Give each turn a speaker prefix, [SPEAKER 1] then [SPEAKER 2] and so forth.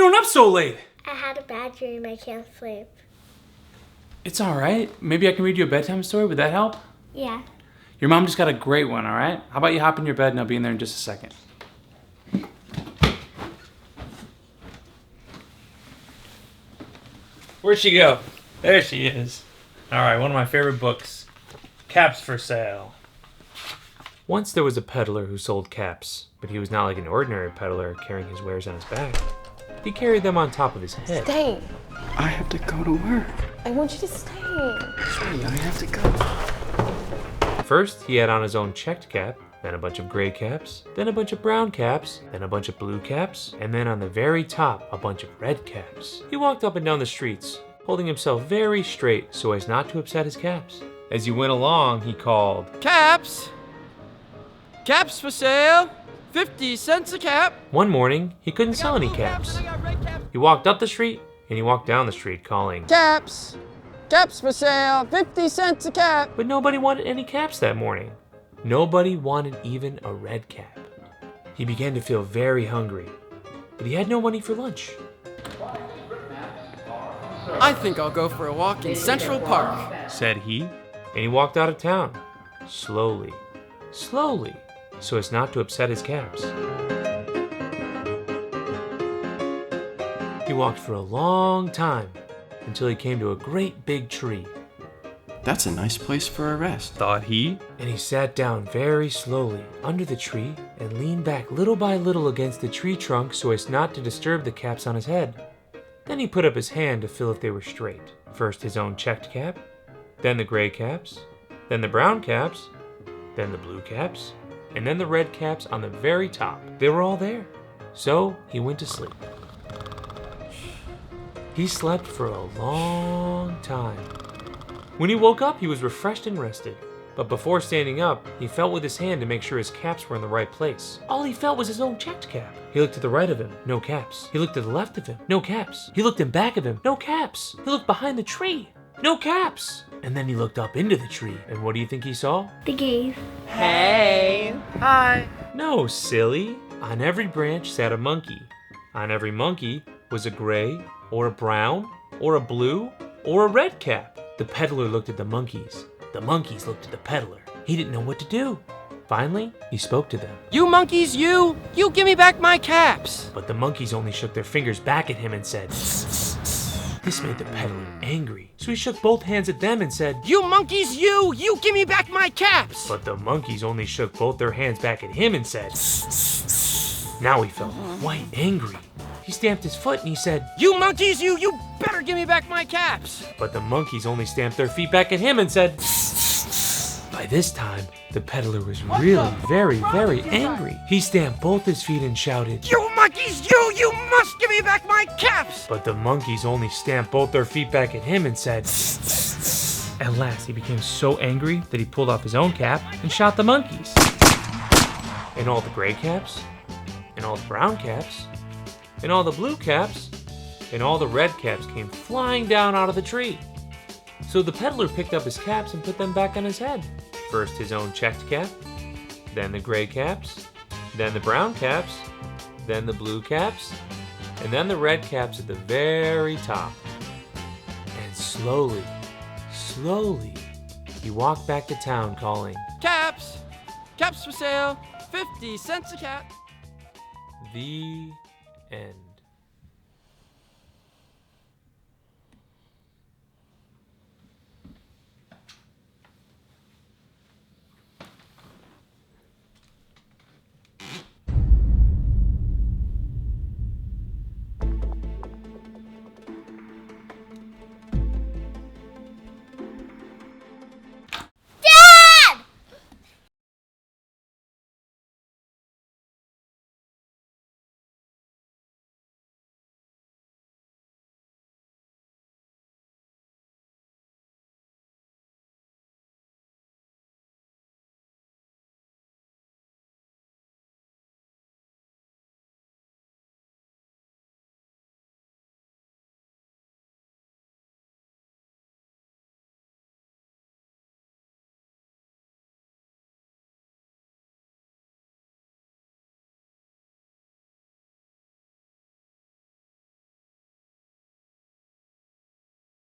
[SPEAKER 1] doing up so late?
[SPEAKER 2] I had a bad dream. I can't sleep.
[SPEAKER 1] It's alright. Maybe I can read you a bedtime story. Would that help?
[SPEAKER 2] Yeah.
[SPEAKER 1] Your mom just got a great one, alright? How about you hop in your bed and I'll be in there in just a second. Where'd she go? There she is. Alright, one of my favorite books. Caps for Sale. Once there was a peddler who sold caps, but he was not like an ordinary peddler carrying his wares on his back. He carried them on top of his head.
[SPEAKER 3] Stay.
[SPEAKER 4] I have to go to work.
[SPEAKER 3] I want you to stay.
[SPEAKER 4] Sweetie, I have to go.
[SPEAKER 1] First, he had on his own checked cap, then a bunch of gray caps, then a bunch of brown caps, then a bunch of blue caps, and then on the very top, a bunch of red caps. He walked up and down the streets, holding himself very straight so as not to upset his caps. As he went along, he called,
[SPEAKER 5] Caps! Caps for sale! 50 cents a cap!
[SPEAKER 1] One morning, he couldn't sell any caps. He walked up the street, and he walked down the street calling,
[SPEAKER 5] Caps! Caps for sale! 50 cents a cap!
[SPEAKER 1] but nobody wanted any caps that morning. Nobody wanted even a red cap. He began to feel very hungry, but he had no money for lunch.
[SPEAKER 5] I think I'll go for a walk in Central Park,
[SPEAKER 1] Said he, and he walked out of town, slowly, slowly, so as not to upset his caps. He walked for a long time until he came to a great big tree,
[SPEAKER 4] That's a nice place for a rest.
[SPEAKER 1] thought he, and he sat down very slowly under the tree and leaned back little by little against the tree trunk so as not to disturb the caps on his head. Then he put up his hand to feel if they were straight. First his own checked cap, then the gray caps, then the brown caps, then the blue caps, and then the red caps on the very top. They were all there. So he went to sleep. He slept for a long time. When he woke up, he was refreshed and rested. But before standing up, he felt with his hand to make sure his caps were in the right place. All he felt was his own checked cap. He looked to the right of him, no caps. He looked to the left of him, no caps. He looked in back of him, no caps. He looked behind the tree, no caps. And then he looked up into the tree, and what do you think he saw?
[SPEAKER 2] The cave.
[SPEAKER 5] Hey! Hi!
[SPEAKER 1] No, silly. On every branch sat a monkey. On every monkey was a gray, or a brown, or a blue, or a red cap. The peddler looked at the monkeys. The monkeys looked at the peddler. He didn't know what to do. Finally, he spoke to them.
[SPEAKER 5] You monkeys, you give me back my caps!
[SPEAKER 1] But the monkeys only shook their fingers back at him and said, This made the peddler angry. So he shook both hands at them and said,
[SPEAKER 5] You monkeys, you give me back my caps!
[SPEAKER 1] But the monkeys only shook both their hands back at him and said, Now he felt quite angry. He stamped his foot and he said,
[SPEAKER 5] You monkeys, you better give me back my caps!
[SPEAKER 1] But the monkeys only stamped their feet back at him and said, By this time, the peddler was really very, very angry. He stamped both his feet and shouted,
[SPEAKER 5] You monkeys, you must give me back my caps!
[SPEAKER 1] But the monkeys only stamped both their feet back at him and said, At last, he became so angry that he pulled off his own cap and shot the monkeys. And all the gray caps, and all the brown caps, and all the blue caps, and all the red caps came flying down out of the tree. So the peddler picked up his caps and put them back on his head. First his own checked cap, then the gray caps, then the brown caps, then the blue caps, and then the red caps at the very top. And slowly, slowly, he walked back to town calling,
[SPEAKER 5] Caps! Caps for sale! 50 cents a cap!
[SPEAKER 1] The